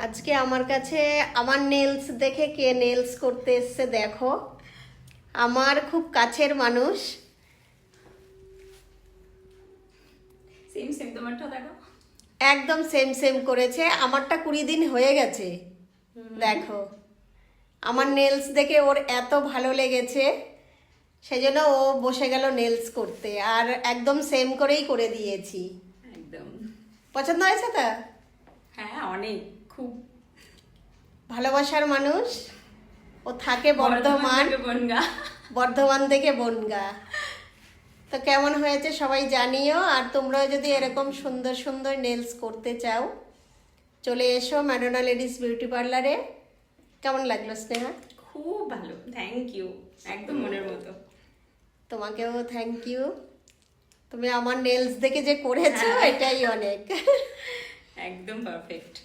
আজকে আমার কাছে আমার নেলস দেখে কে নেলস করতে এসছে দেখো, আমার খুব কাছের মানুষ। সেম সেম তোমারটা দেখো, একদম সেম সেম করেছে। আমারটা 20 দিন হয়ে গেছে। দেখো আমার নেলস দেখে ওর এত ভালো লেগেছে, সেজন্য ও বসে গেল নেলস করতে, আর একদম সেম করেই করে দিয়েছি। একদম। পছন্দ হয়েছে তা? হ্যাঁ অনেক, খুব ভালোবাসার মানুষ। ও থাকে বর্ধমান, থেকে বনগা। বর্ধমান থেকে বনগা। তো কেমন হয়েছে সবাই জানিও, আর তোমরাও যদি এরকম সুন্দর সুন্দর নেলস করতে চাও চলে এসো ম্যাডোনা লেডিস বিউটি পার্লারে। কেমন লাগলো স্নেহা? খুব ভালো, থ্যাংক ইউ, একদম মনের মতো। তোমাকেও থ্যাংক ইউ। তুমি আমার নেলস দেখে যে করেছো হ্যাঁ। এটাই অনেক। একদম পারফেক্ট।